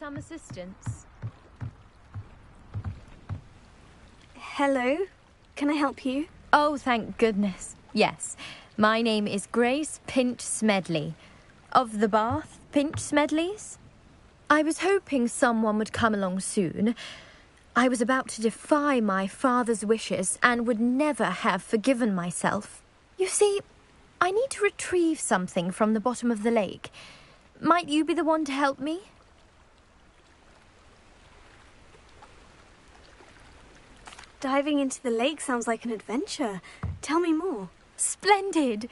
some assistance? Hello? Can I help you? Oh, thank goodness. Yes. My name is Grace Pinch Smedley. Of the Bath Pinch Smedleys? I was hoping someone would come along soon. I was about to defy my father's wishes and would never have forgiven myself. You see, I need to retrieve something from the bottom of the lake. Might you be the one to help me? Diving into the lake sounds like an adventure. Tell me more. Splendid!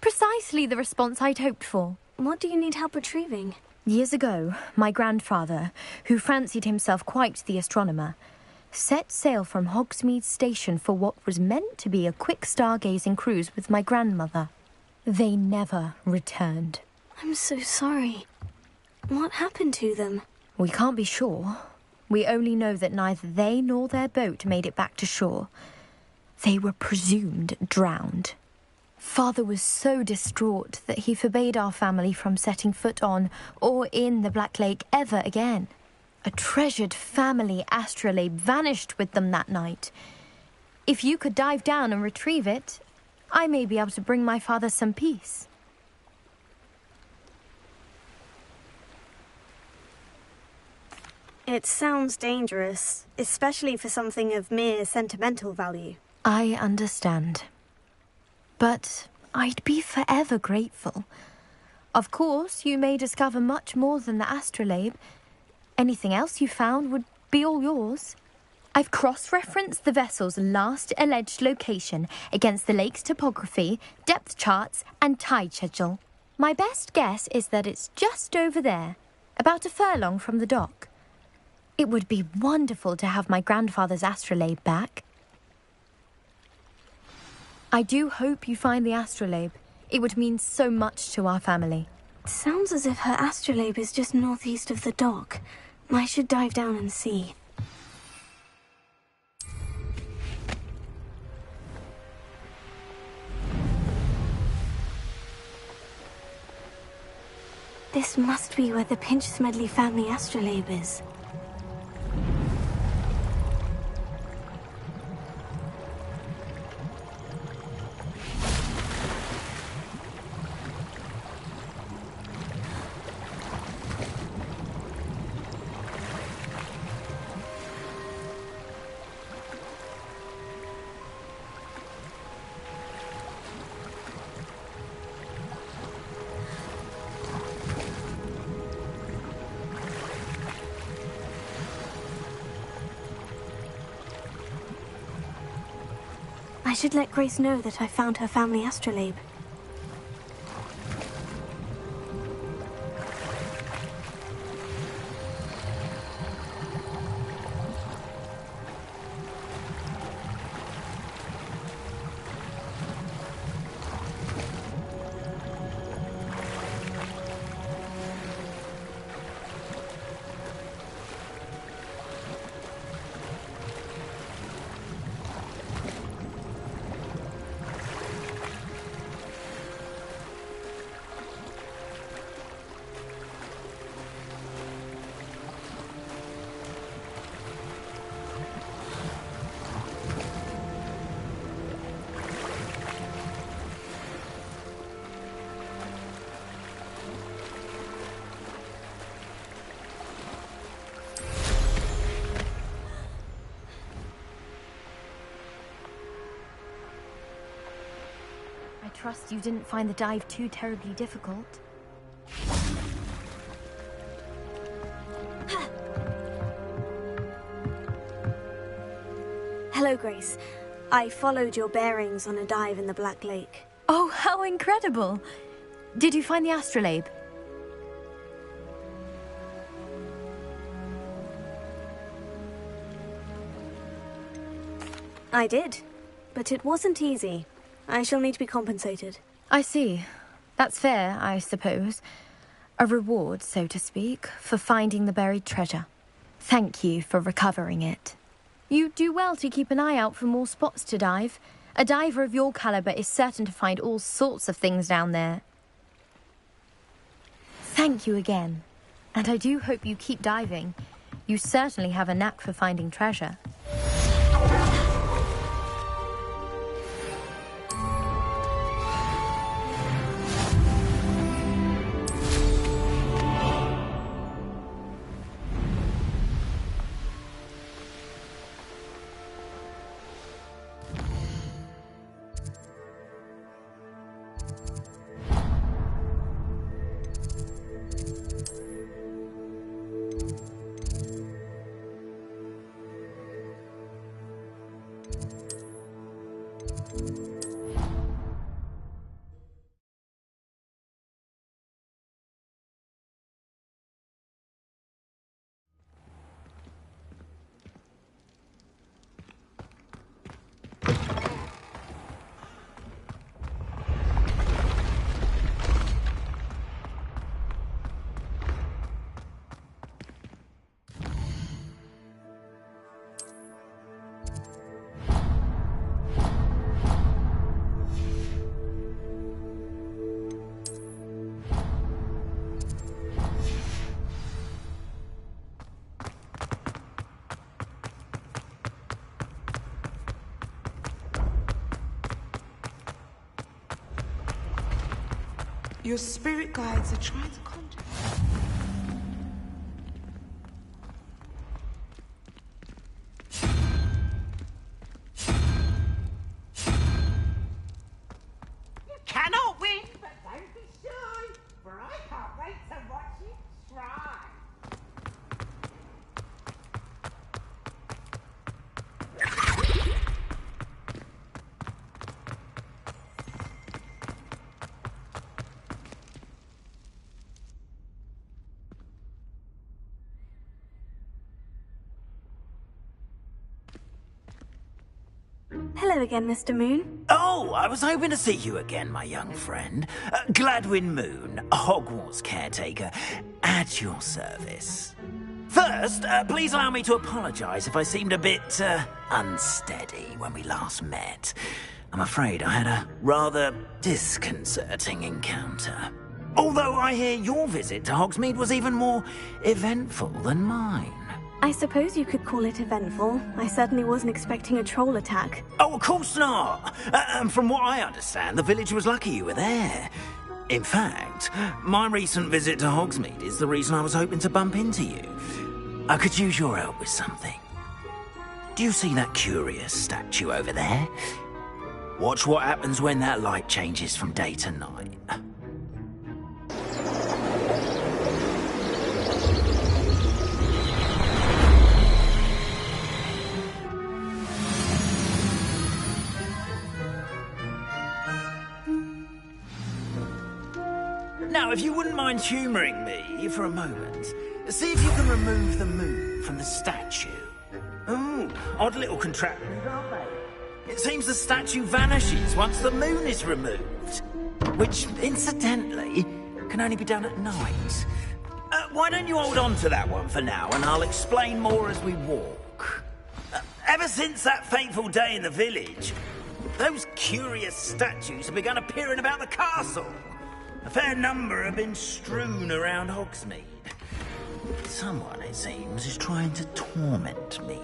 Precisely the response I'd hoped for. What do you need help retrieving? Years ago, my grandfather, who fancied himself quite the astronomer, set sail from Hogsmeade Station for what was meant to be a quick stargazing cruise with my grandmother. They never returned. I'm so sorry. What happened to them? We can't be sure. We only know that neither they nor their boat made it back to shore. They were presumed drowned. Father was so distraught that he forbade our family from setting foot on or in the Black Lake ever again. A treasured family astrolabe vanished with them that night. If you could dive down and retrieve it, I may be able to bring my father some peace. It sounds dangerous, especially for something of mere sentimental value. I understand. But I'd be forever grateful. Of course, you may discover much more than the astrolabe. Anything else you found would be all yours. I've cross-referenced the vessel's last alleged location against the lake's topography, depth charts, and tide schedule. My best guess is that it's just over there, about a furlong from the dock. It would be wonderful to have my grandfather's astrolabe back. I do hope you find the astrolabe. It would mean so much to our family. Sounds as if her astrolabe is just northeast of the dock. I should dive down and see. This must be where the Pinch Smedley family astrolabe is. I should let Grace know that I found her family astrolabe. I trust you didn't find the dive too terribly difficult. Hello, Grace. I followed your bearings on a dive in the Black Lake. Oh, how incredible! Did you find the astrolabe? I did, but it wasn't easy. I shall need to be compensated. I see. That's fair, I suppose. A reward, so to speak, for finding the buried treasure. Thank you for recovering it. You do well to keep an eye out for more spots to dive. A diver of your caliber is certain to find all sorts of things down there. Thank you again. And I do hope you keep diving. You certainly have a knack for finding treasure. Your spirit guides are trying to contact you. Cannot win, but don't be shy, for I can't wait to watch you try. Hello again, Mr. Moon. Oh, I was hoping to see you again, my young friend. Gladwin Moon, Hogwarts caretaker, at your service. First, please allow me to apologise if I seemed a bit, unsteady when we last met. I'm afraid I had a rather disconcerting encounter. Although I hear your visit to Hogsmeade was even more eventful than mine. I suppose you could call it eventful. I certainly wasn't expecting a troll attack. Oh, of course not. And from what I understand, the village was lucky you were there. In fact, my recent visit to Hogsmeade is the reason I was hoping to bump into you. I could use your help with something. Do you see that curious statue over there? Watch what happens when that light changes from day to night. Now, if you wouldn't mind humouring me for a moment, see if you can remove the moon from the statue. Ooh, odd little contraptions, aren't they? It seems the statue vanishes once the moon is removed. Which, incidentally, can only be done at night. Why don't you hold on to that one for now, and I'll explain more as we walk. Ever since that fateful day in the village, those curious statues have begun appearing about the castle. A fair number have been strewn around Hogsmeade. Someone, it seems, is trying to torment me.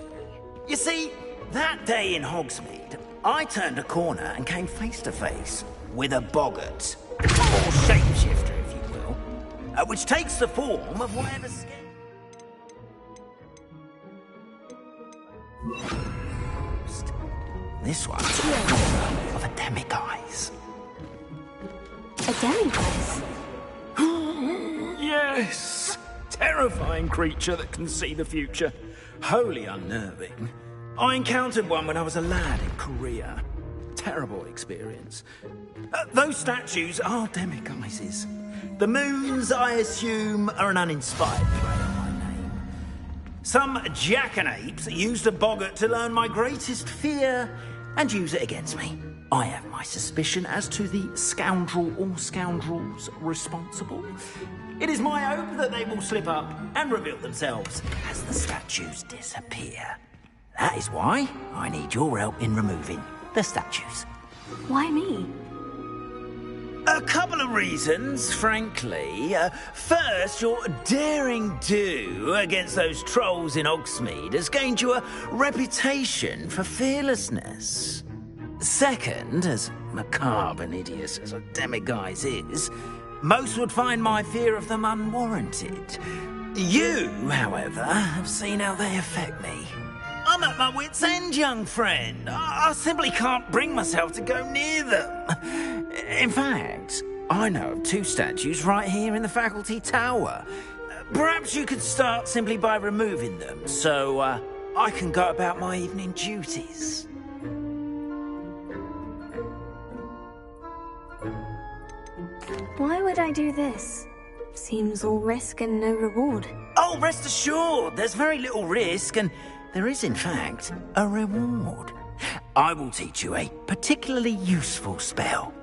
You see, that day in Hogsmeade, I turned a corner and came face to face with a boggart, or shapeshifter, if you will, which takes the form of whatever skin. This one's of a demiguise. A demiguise? Yes! Terrifying creature that can see the future. Wholly unnerving. I encountered one when I was a lad in Korea. Terrible experience. Those statues are demiguises. The moons, I assume, are an uninspired play on my name. Some jackanapes used a boggart to learn my greatest fear and use it against me. I have my suspicion as to the scoundrel or scoundrels responsible. It is my hope that they will slip up and reveal themselves as the statues disappear. That is why I need your help in removing the statues. Why me? A couple of reasons, frankly. First, your daring do against those trolls in Hogsmeade has gained you a reputation for fearlessness. Second, as macabre and hideous as a demiguise is, most would find my fear of them unwarranted. You, however, have seen how they affect me. I'm at my wit's end, young friend. I simply can't bring myself to go near them. In fact, I know of 2 statues right here in the faculty tower. Perhaps you could start simply by removing them, so I can go about my evening duties. Why would I do this? Seems all risk and no reward. Oh, rest assured, there's very little risk, and there is, in fact, a reward. I will teach you a particularly useful spell.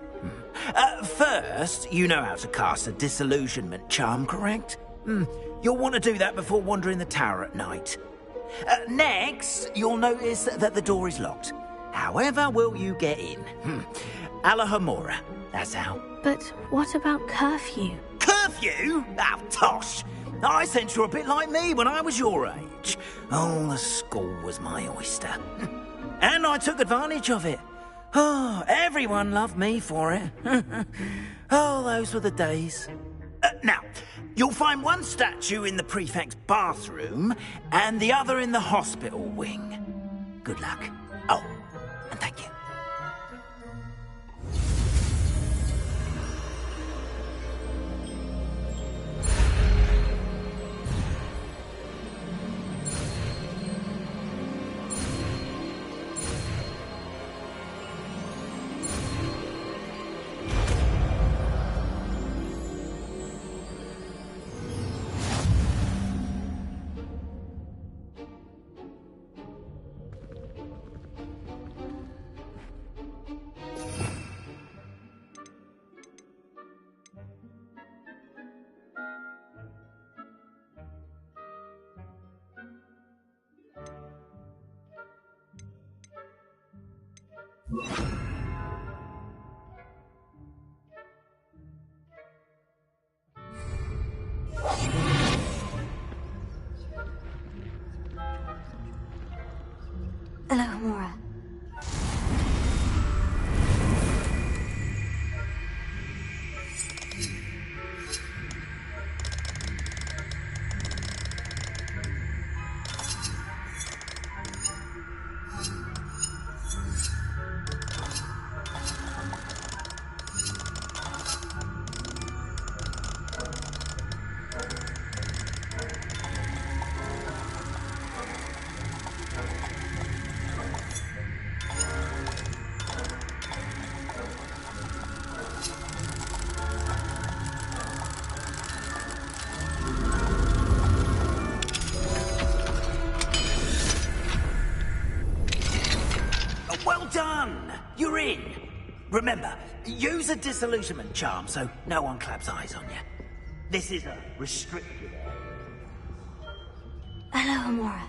First, you know how to cast a disillusionment charm, correct? You'll want to do that before wandering the tower at night. Next, you'll notice that the door is locked. However will you get in? Alahomora, that's how. But what about curfew? Curfew? Oh, tosh! I sense you're a bit like me when I was your age. Oh, the school was my oyster. And I took advantage of it. Oh, everyone loved me for it. Oh, those were the days. Now, you'll find one statue in the prefect's bathroom and the other in the hospital wing. Good luck. Oh, and thank you. Alahomora. Well done! You're in. Remember, use a disillusionment charm so no one claps eyes on you. This is a restricted area. Alahomora.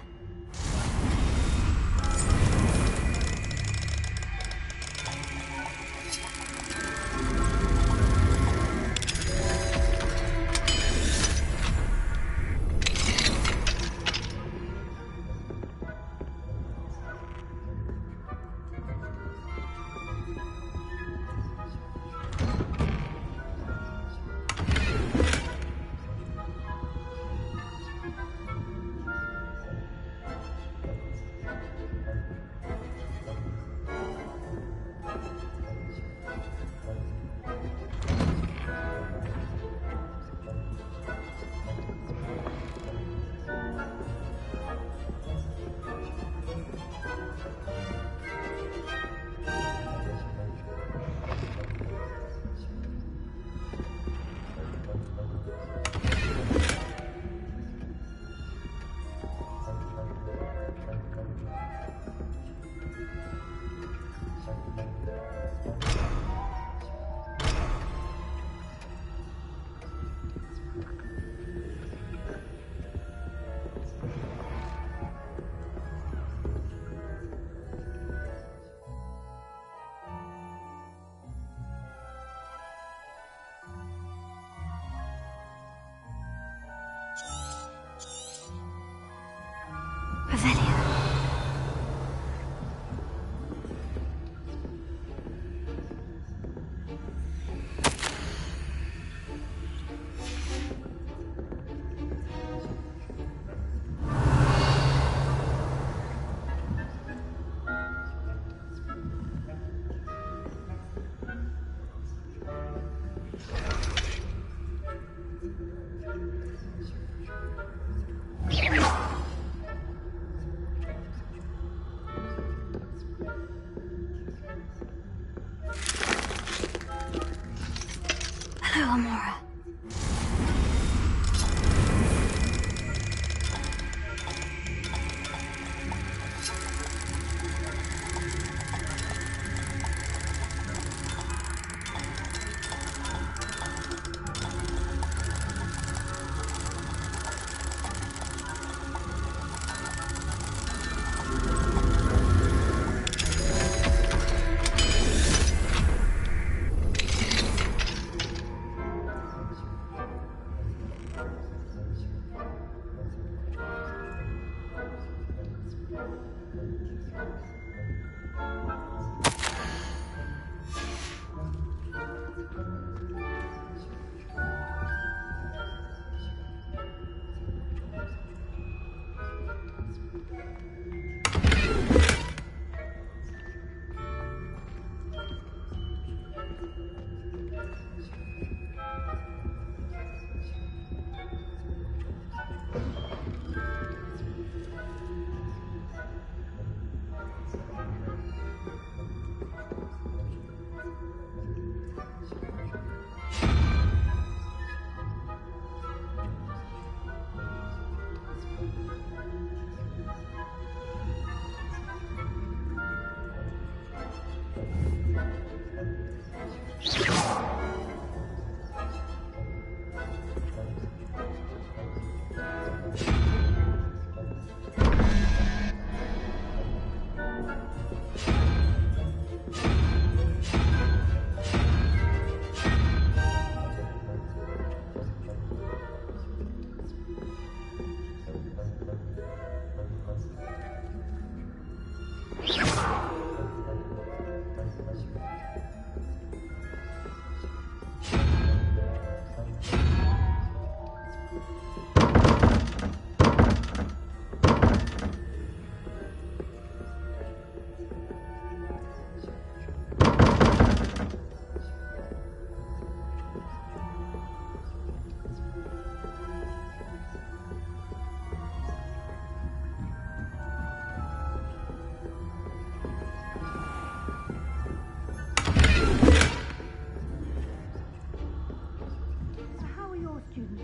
Amora.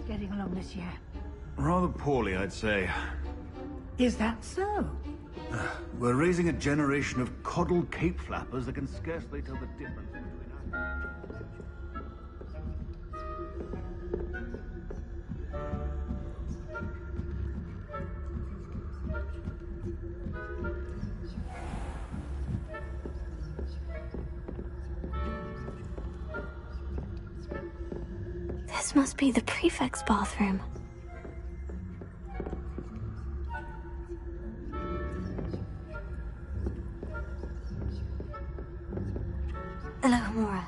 Getting along this year? Rather poorly, I'd say. Is that so? We're raising a generation of coddled cape flappers that can scarcely tell the difference between us. This must be the prefect's bathroom. Hello, Amora.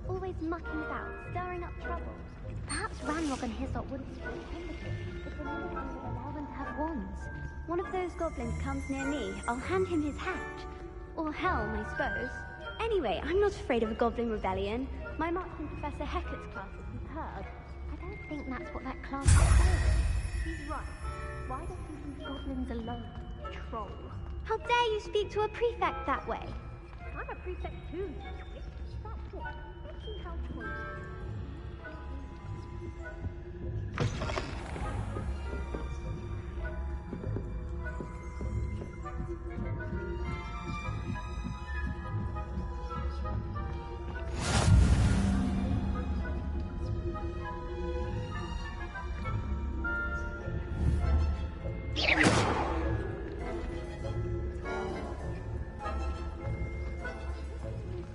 Always mucking about, stirring up trouble. Perhaps Ranrock and Hislop wouldn't speak if the Millicent would allow them to have wands. One of those goblins comes near me, I'll hand him his hat. Or helm, I suppose. Anyway, I'm not afraid of a goblin rebellion. My marks in Professor Hecat's class is superb. I don't think that's what that class is for. He's right. Why don't you leave goblins alone, troll? How dare you speak to a prefect that way? I'm a prefect too, you twit. That's it. See how toys.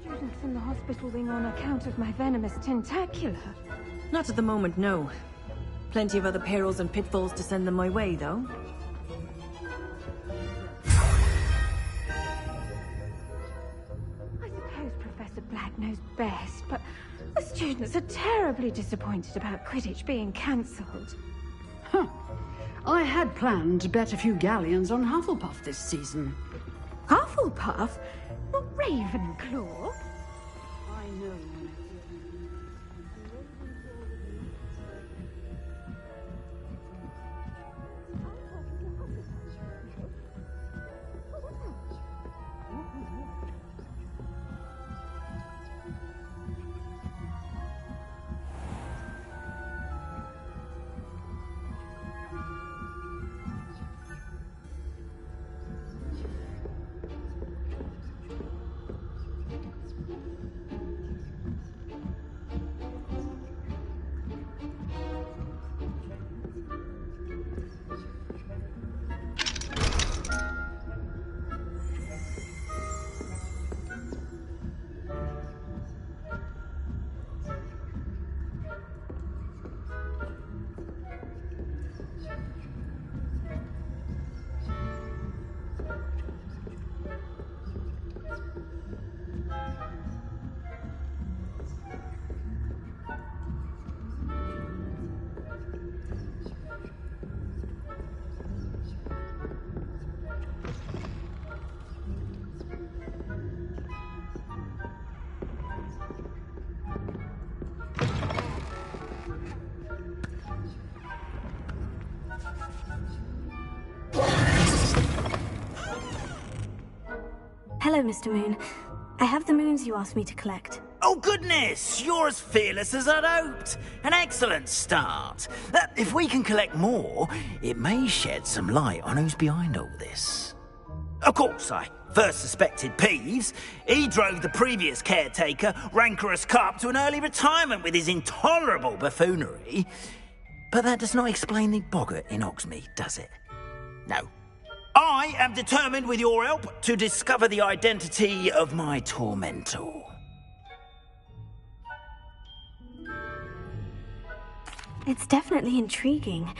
Students in the hospital wing on account of my venomous tentacular. Not at the moment, no. Plenty of other perils and pitfalls to send them my way, though. I suppose Professor Black knows best, but the students are terribly disappointed about Quidditch being cancelled. Huh. I had planned to bet a few galleons on Hufflepuff this season. Hufflepuff? Not Ravenclaw? I know. Hello, Mr. Moon. I have the moons you asked me to collect. Oh, goodness! You're as fearless as I'd hoped. An excellent start. If we can collect more, it may shed some light on who's behind all this. Of course, I first suspected Peeves. He drove the previous caretaker, Rancorous Carp, to an early retirement with his intolerable buffoonery. But that does not explain the boggart in Hogsmeade, does it? No. I am determined, with your help, to discover the identity of my tormentor. It's definitely intriguing.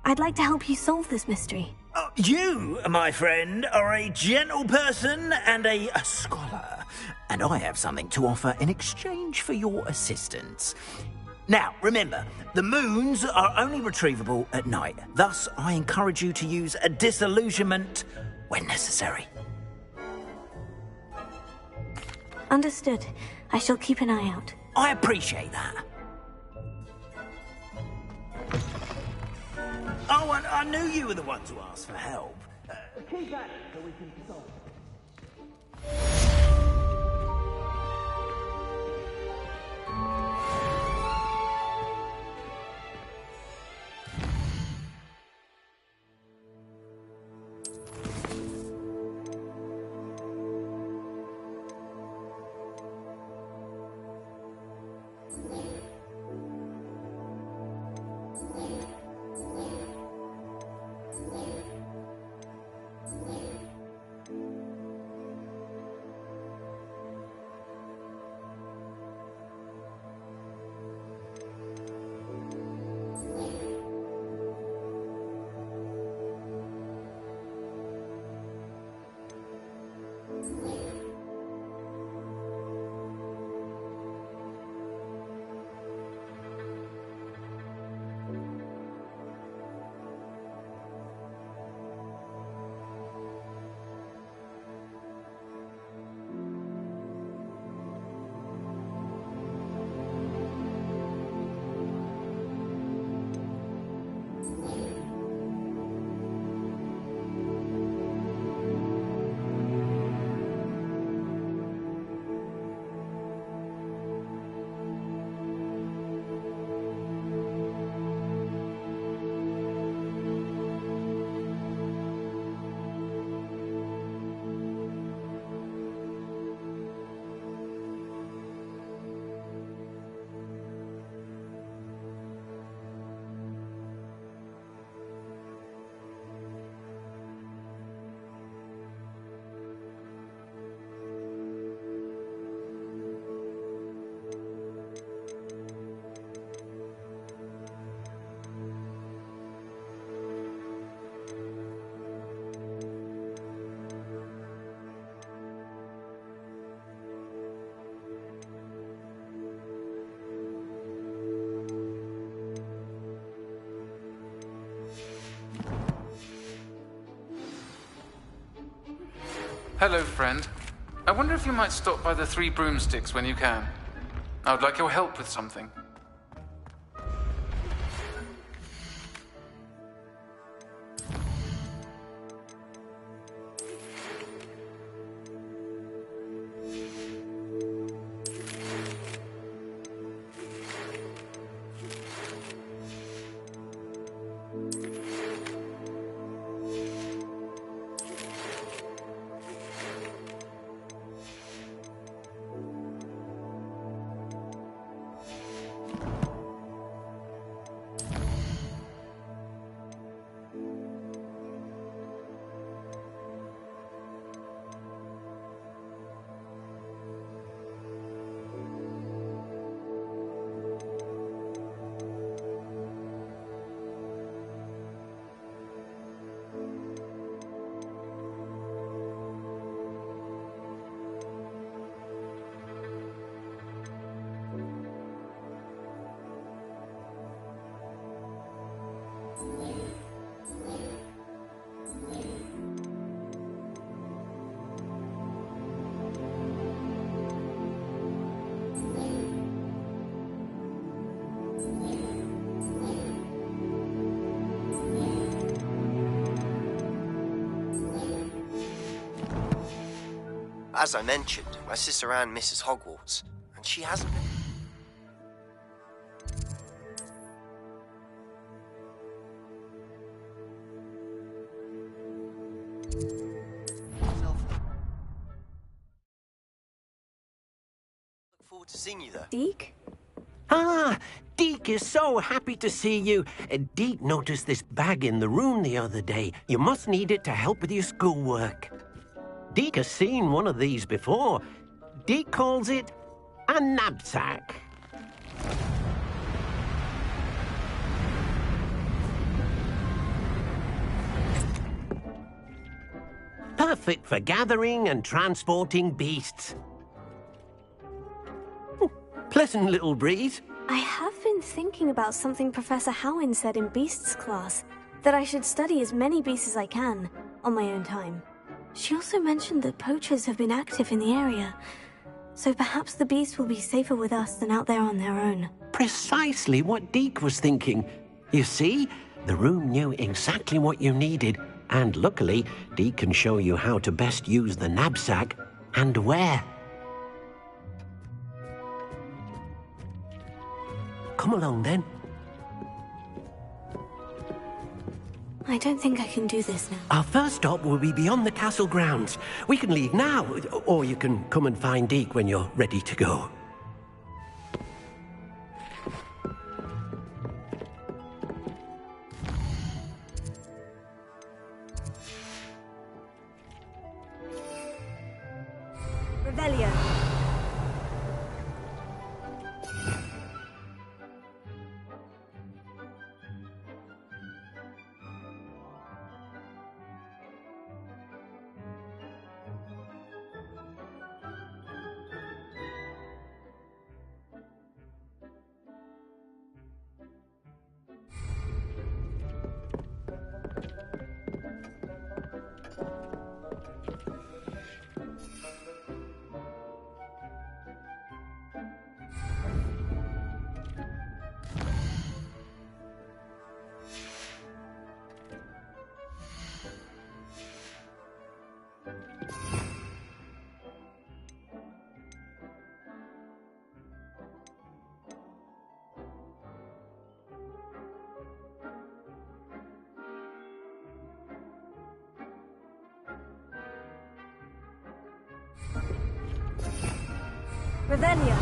I'd like to help you solve this mystery. You, my friend, are a gentle person and a scholar, and I have something to offer in exchange for your assistance. Now, remember, the moons are only retrievable at night. Thus, I encourage you to use a disillusionment when necessary. Understood. I shall keep an eye out. I appreciate that. Oh, and I knew you were the one to ask for help. Keep at it so we can solve it. Hello, friend. I wonder if you might stop by the Three Broomsticks when you can. I would like your help with something. As I mentioned, my sister Anne misses Hogwarts, and she hasn't been... Look forward to seeing you there. Deke? Ah, Deke is so happy to see you. Deke noticed this bag in the room the other day. You must need it to help with your schoolwork. Deke has seen one of these before. Deke calls it a knapsack. Perfect for gathering and transporting beasts. Pleasant little breeze. I have been thinking about something Professor Howin said in Beasts class, that I should study as many beasts as I can, on my own time. She also mentioned that poachers have been active in the area, so perhaps the beasts will be safer with us than out there on their own. Precisely what Deke was thinking. You see, the room knew exactly what you needed, and luckily, Deke can show you how to best use the knapsack and where. Come along, then. I don't think I can do this now. Our first stop will be beyond the castle grounds. We can leave now, or you can come and find Deke when you're ready to go. Revelio. Revelio.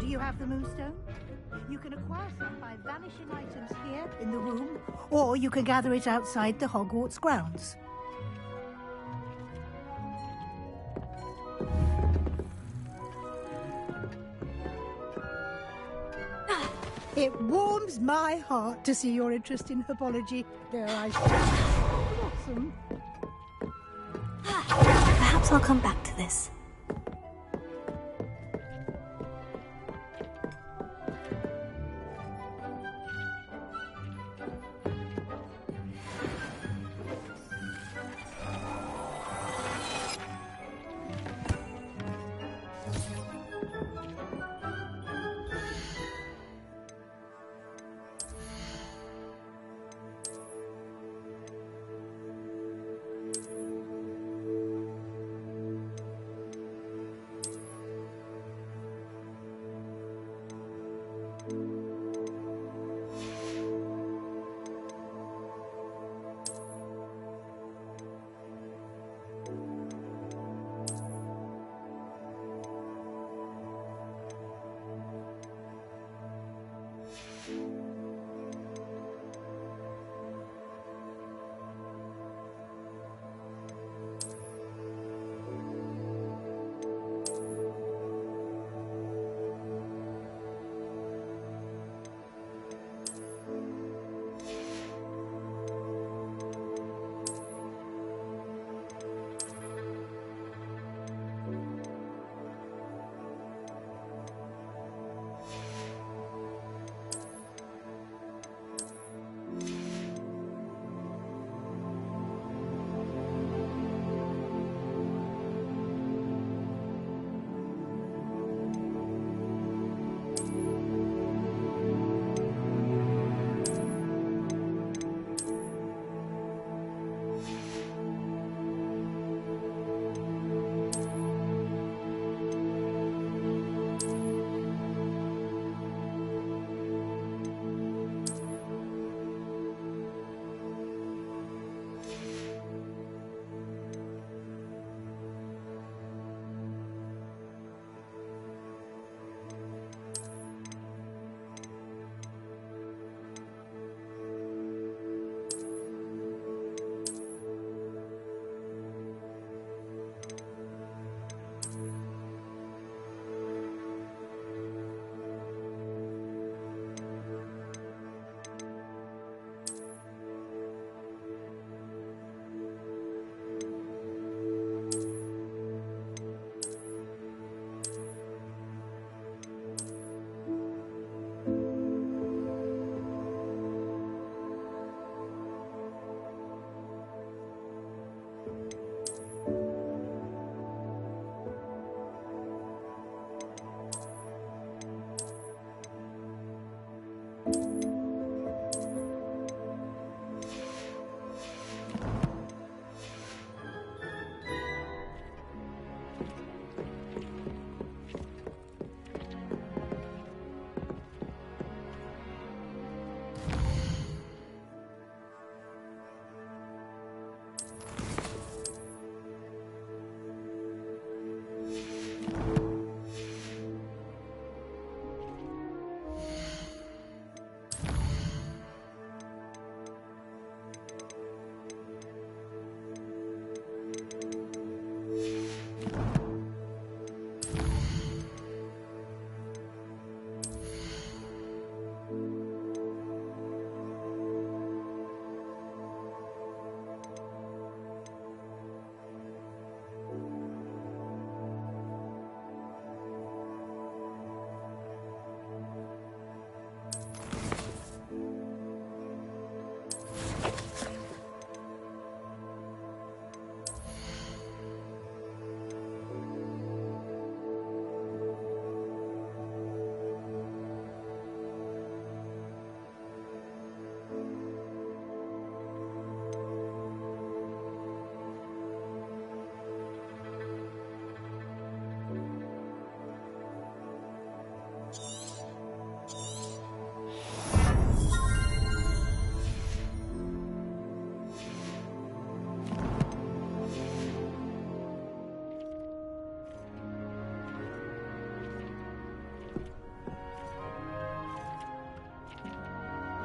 Do you have the moonstone? You can acquire some by vanishing items here in the room, or you can gather it outside the Hogwarts grounds. It warms my heart to see your interest in herbology. Their eyes blossom. Perhaps I'll come back to this.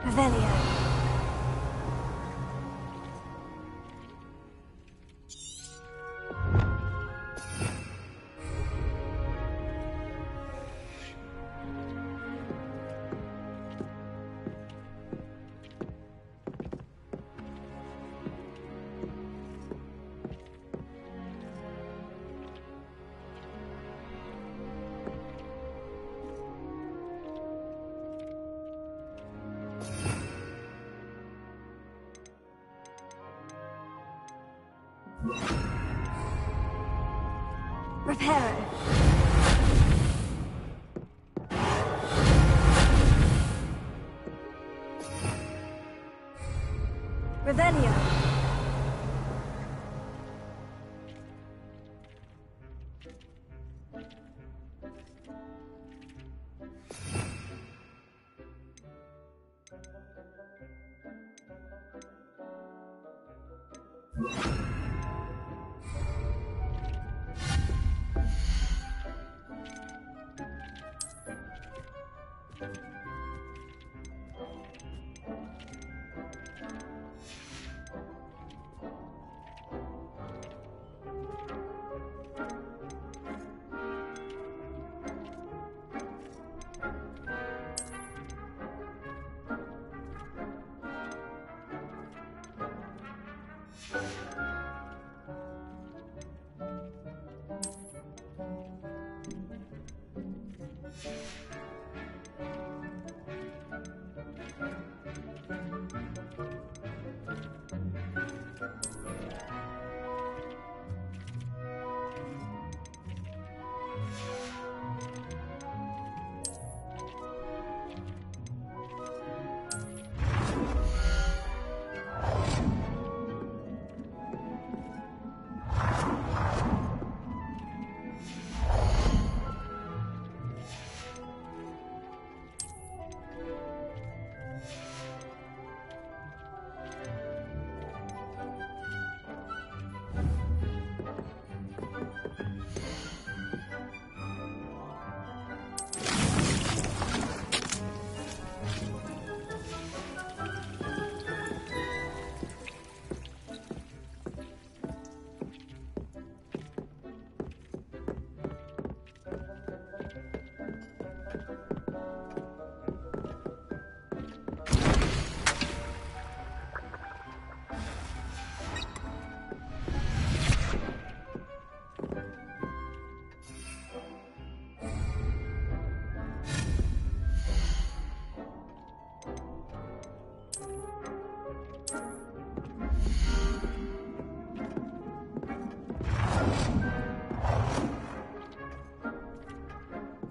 Revelio. Reparo. Revelio.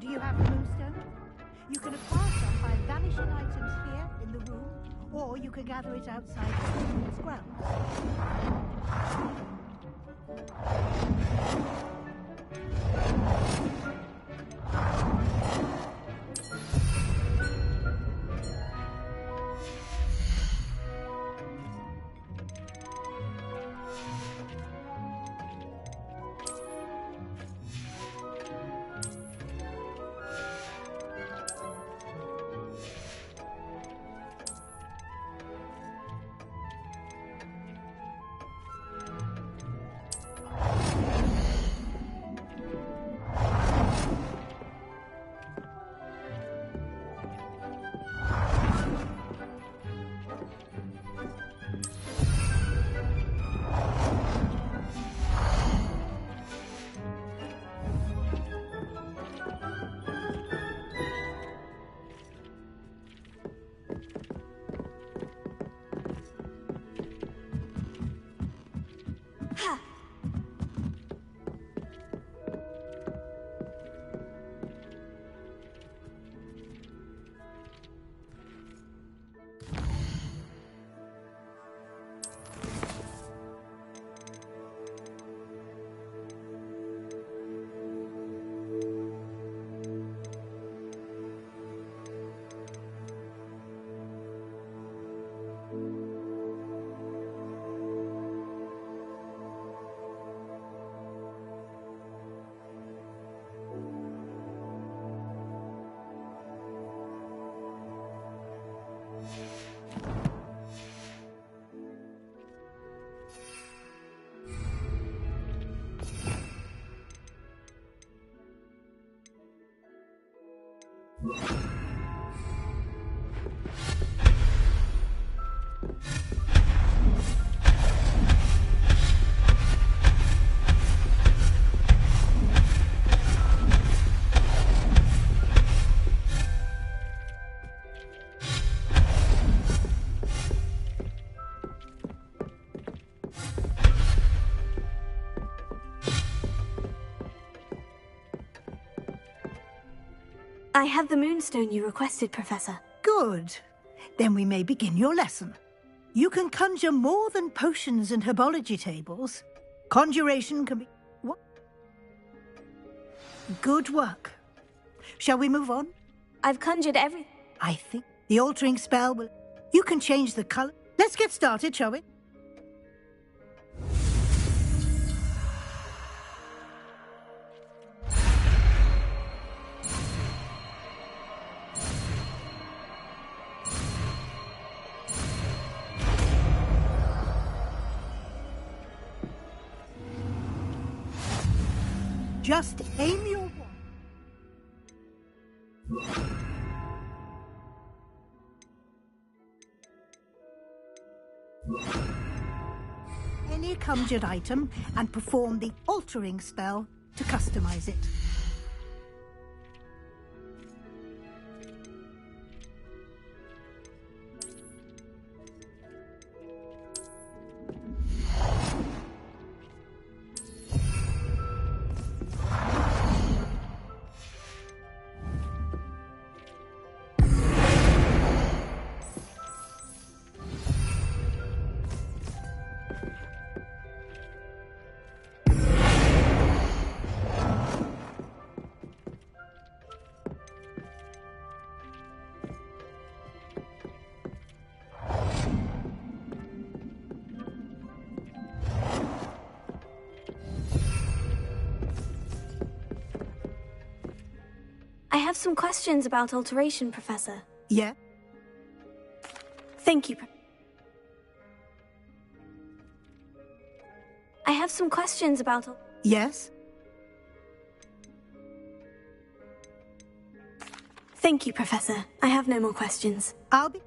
Do you have the moonstone? You can acquire some by vanishing items here in the room, or you can gather it outside the Hogwarts grounds. I have the moonstone you requested, Professor. Good. Then we may begin your lesson. You can conjure more than potions and herbology tables. Conjuration can be... What? Good work. Shall we move on? I've conjured every... I think the altering spell will... You can change the color. Let's get started, shall we? Just aim your wand. Any conjured item and perform the altering spell to customize it. I have some questions about alteration, Professor. Yeah? Thank you. I have some questions about... Yes? Thank you, Professor. I have no more questions. I'll be...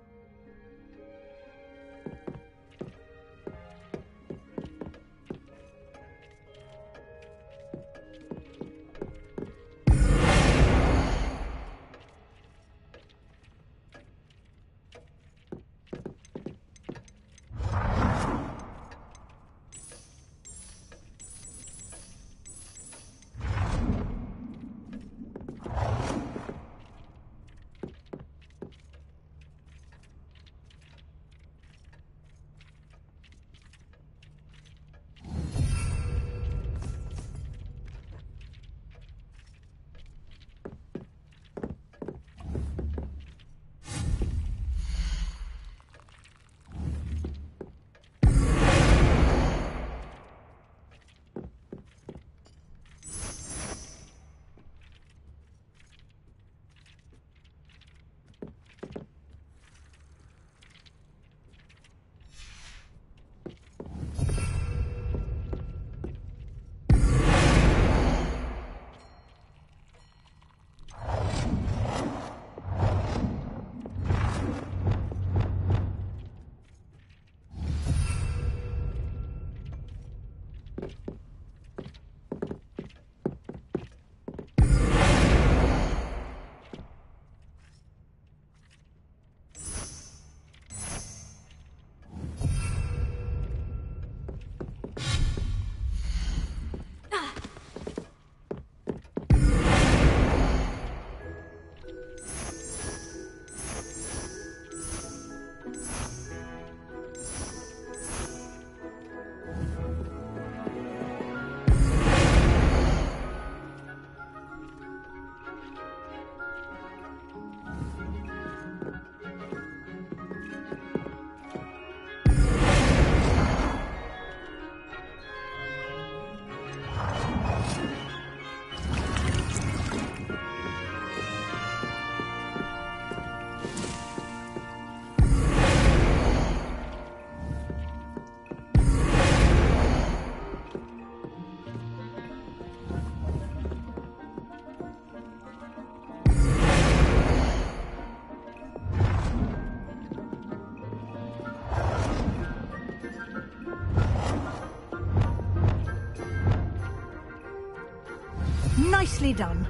Nicely done.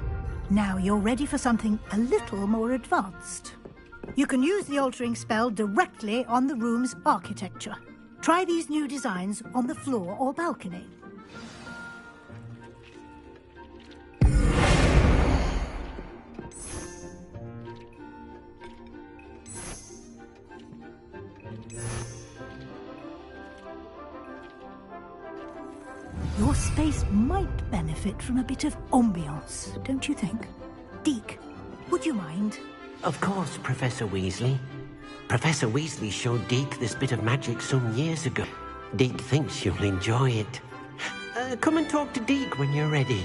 Now you're ready for something a little more advanced. You can use the altering spell directly on the room's architecture. Try these new designs on the floor or balcony. Your space might benefit from a bit of ambiance, don't you think? Deke, would you mind? Of course, Professor Weasley. Professor Weasley showed Deke this bit of magic some years ago. Deke thinks you'll enjoy it. Come and talk to Deke when you're ready.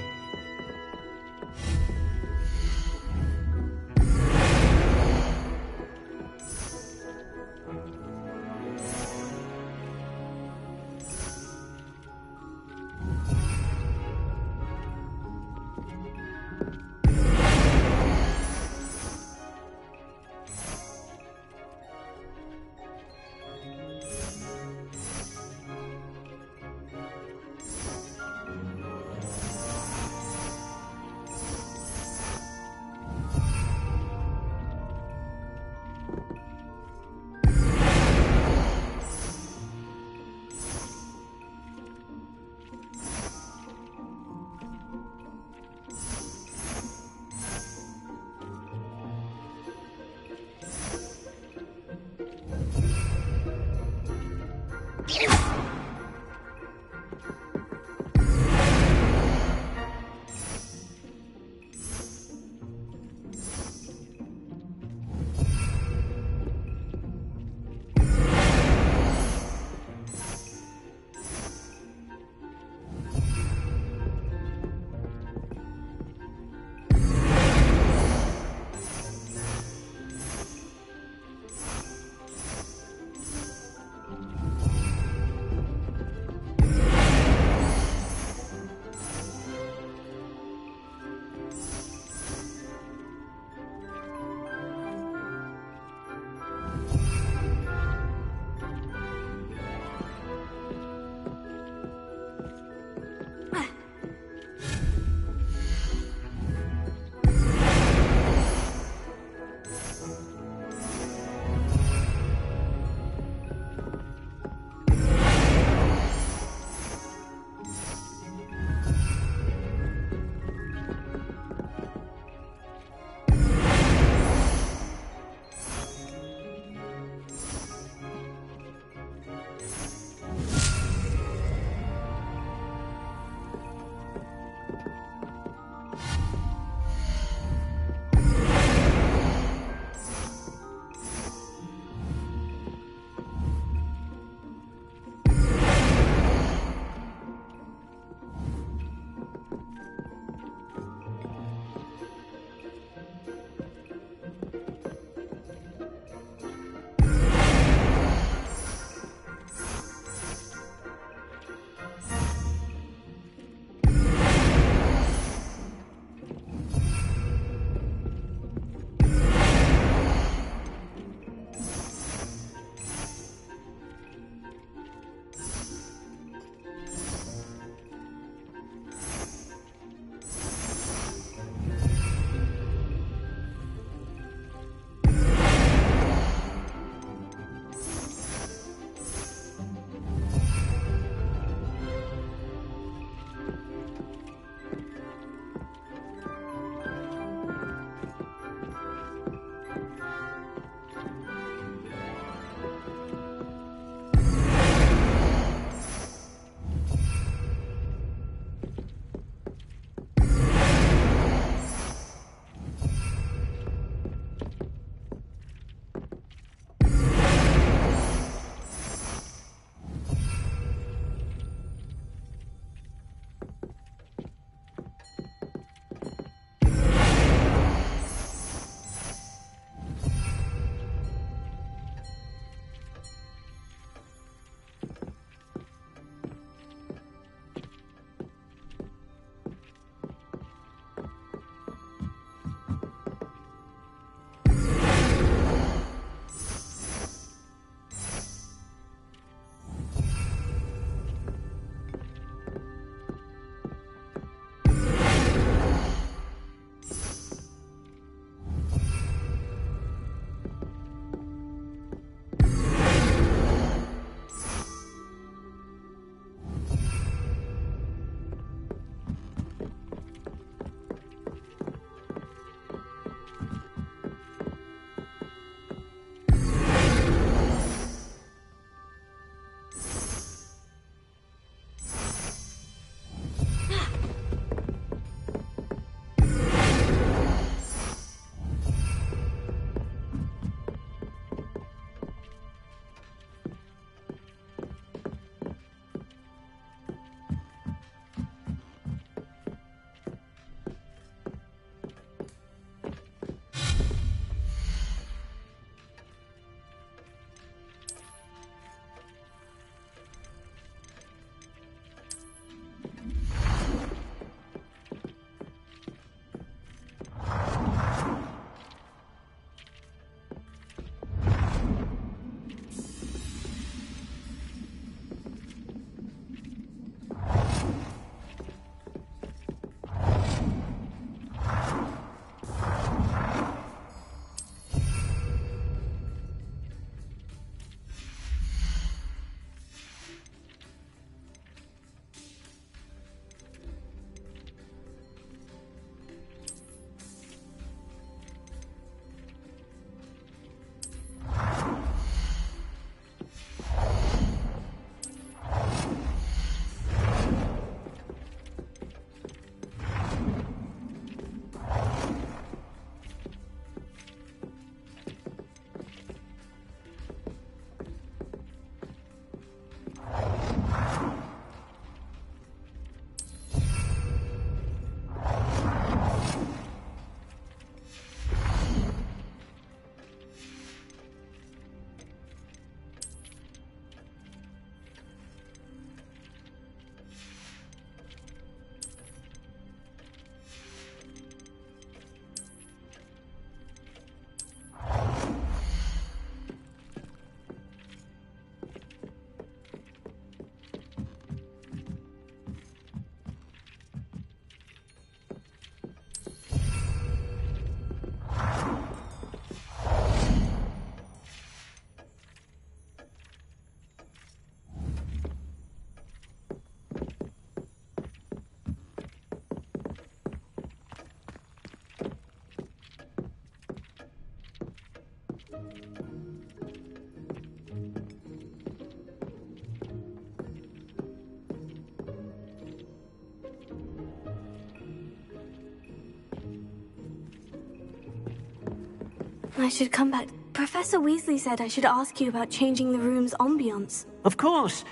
I should come back. Professor Weasley said I should ask you about changing the room's ambience. Of course.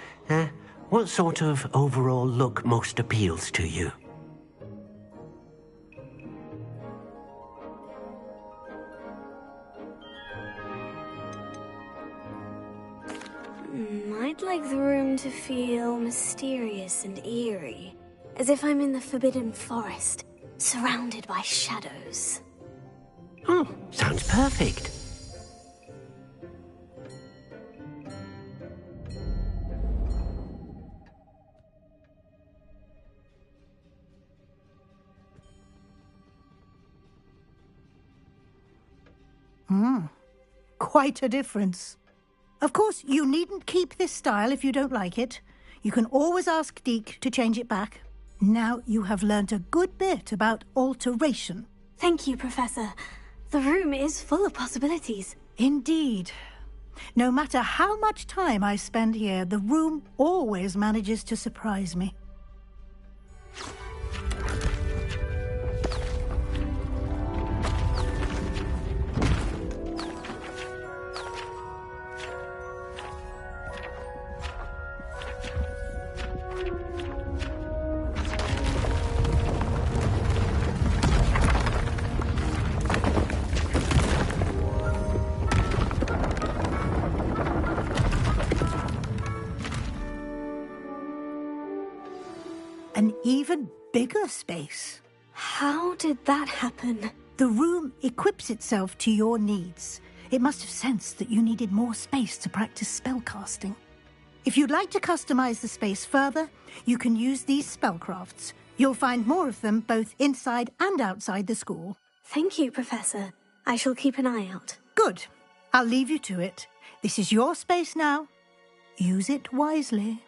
What sort of overall look most appeals to you? I'd like the room to feel mysterious and eerie, as if I'm in the Forbidden Forest, surrounded by shadows. Oh, sounds perfect. Quite a difference. Of course, you needn't keep this style if you don't like it. You can always ask Deke to change it back. Now you have learnt a good bit about alteration. Thank you, Professor. The room is full of possibilities. Indeed. No matter how much time I spend here, the room always manages to surprise me. An even bigger space. How did that happen? The room equips itself to your needs. It must have sensed that you needed more space to practice spellcasting. If you'd like to customize the space further, you can use these spellcrafts. You'll find more of them both inside and outside the school. Thank you, Professor. I shall keep an eye out. Good. I'll leave you to it. This is your space now. Use it wisely.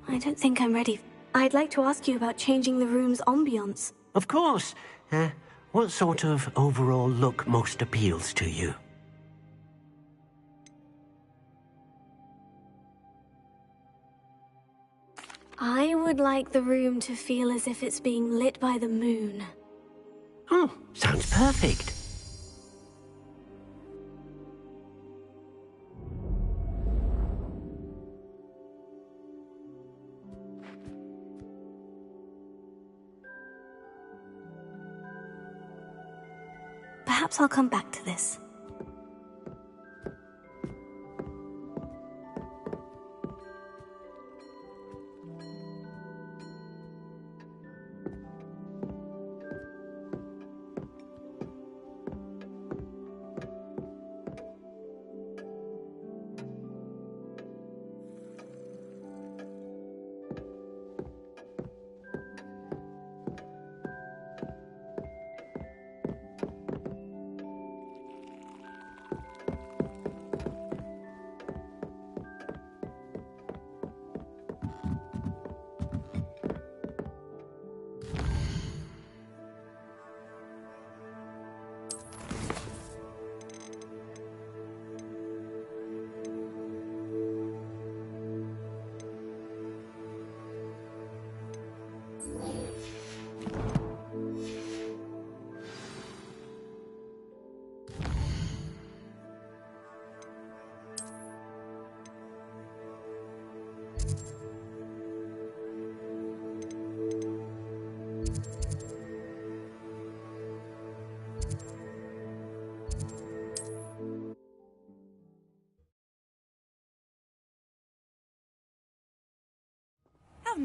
I don't think I'm ready. I'd like to ask you about changing the room's ambience. Of course. What sort of overall look most appeals to you? I would like the room to feel as if it's being lit by the moon. Oh, sounds perfect. Perhaps I'll come back to this.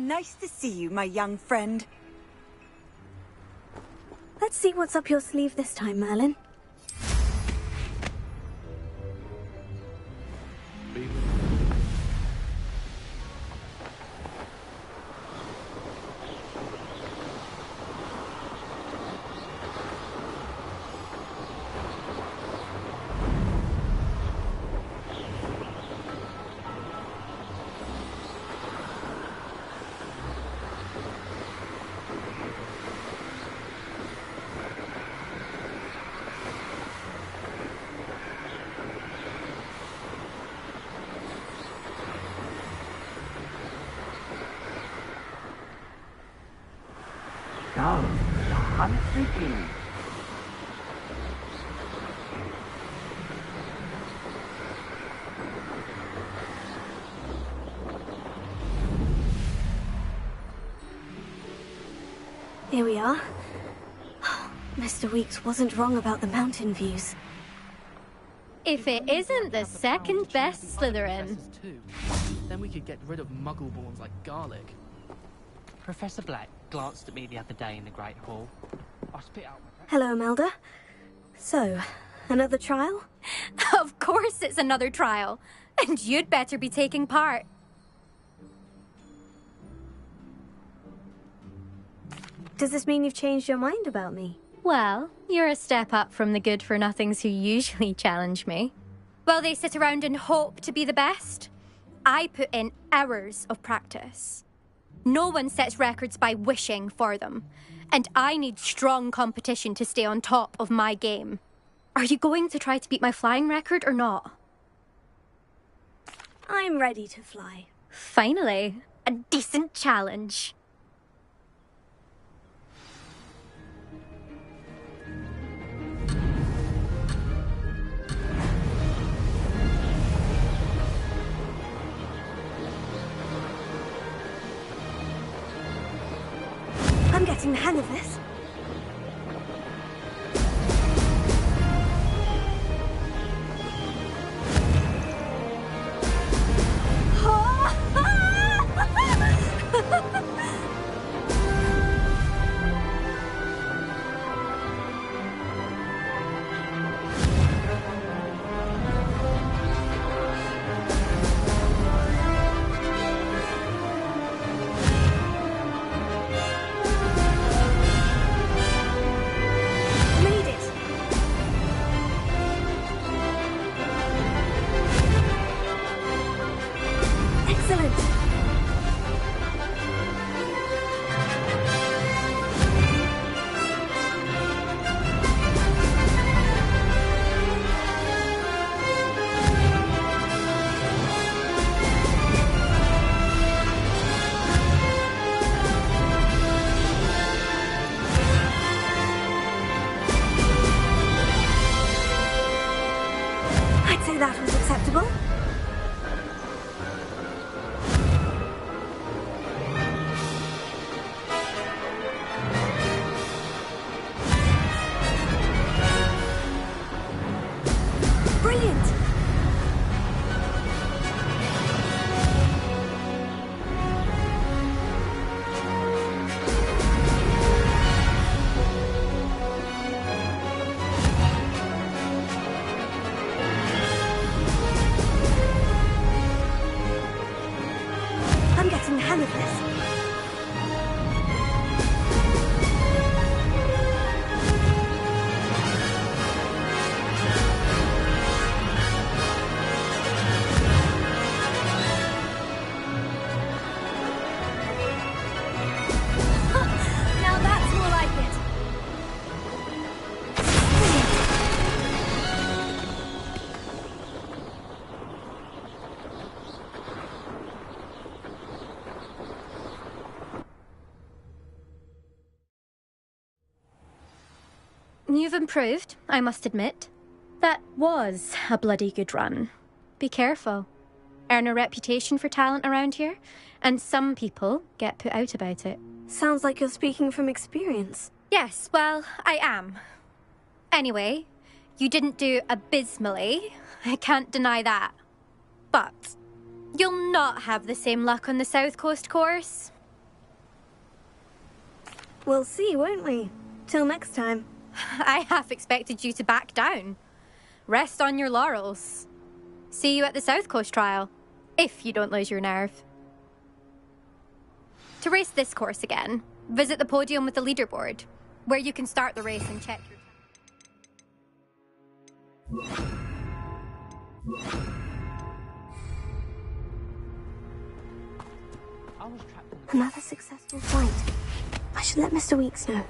nice to see you, my young friend. Let's see what's up your sleeve this time, Merlin. Here we are. Mr. Weeks wasn't wrong about the mountain views. If it isn't the second best Slytherin. Then we could get rid of muggleborns like garlic. Professor Black glanced at me the other day in the Great Hall. I spit out my... Hello, Imelda. So, another trial? Of course it's another trial. And you'd better be taking part. Does this mean you've changed your mind about me? Well, you're a step up from the good-for-nothings who usually challenge me. While they sit around and hope to be the best, I put in hours of practice. No one sets records by wishing for them, and I need strong competition to stay on top of my game. Are you going to try to beat my flying record or not? I'm ready to fly. Finally, a decent challenge. I'm getting the hang of this. That was acceptable. Brilliant. I'm getting the hang of this. Now that's more like it. You've improved, I must admit. That was a bloody good run. Be careful. Earn a reputation for talent around here, and some people get put out about it. Sounds like you're speaking from experience. Yes, well, I am. Anyway, you didn't do abysmally. I can't deny that. But you'll not have the same luck on the South Coast course. We'll see, won't we? Till next time. I half expected you to back down. Rest on your laurels. See you at the South Coast trial, if you don't lose your nerve. To race this course again, visit the podium with the leaderboard, where you can start the race and check your Another successful flight. I should let Mr. Weeks know.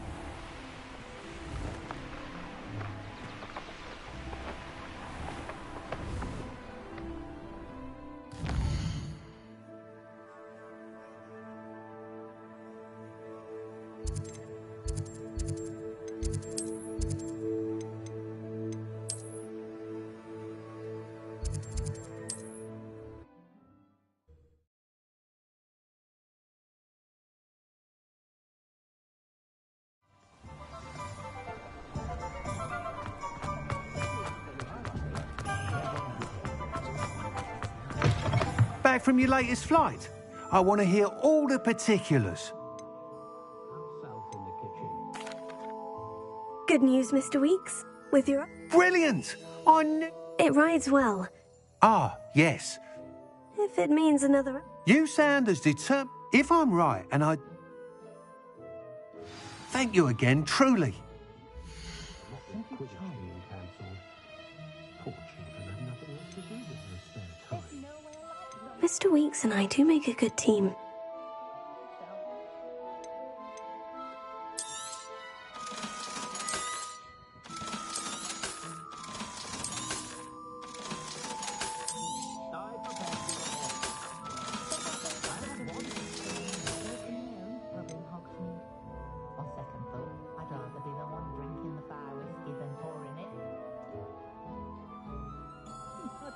Back from your latest flight? I want to hear all the particulars. Good news, Mr. Weeks. With your... Brilliant! It rides well. Ah, yes. If it means another... You sound as determined... If I'm right, and I... Thank you again, truly. Mr. Weeks and I do make a good team.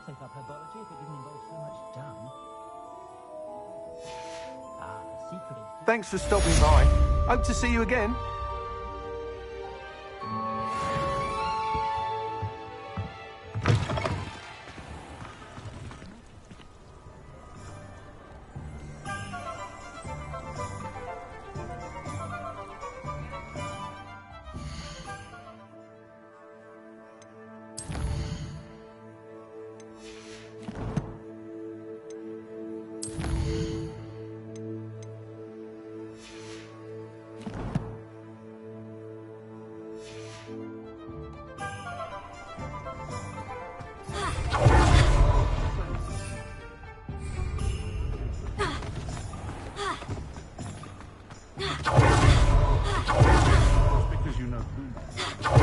Take up herbology if it didn't involve so much dung. The secret is... Thanks for stopping by. Hope to see you again. Because you know who.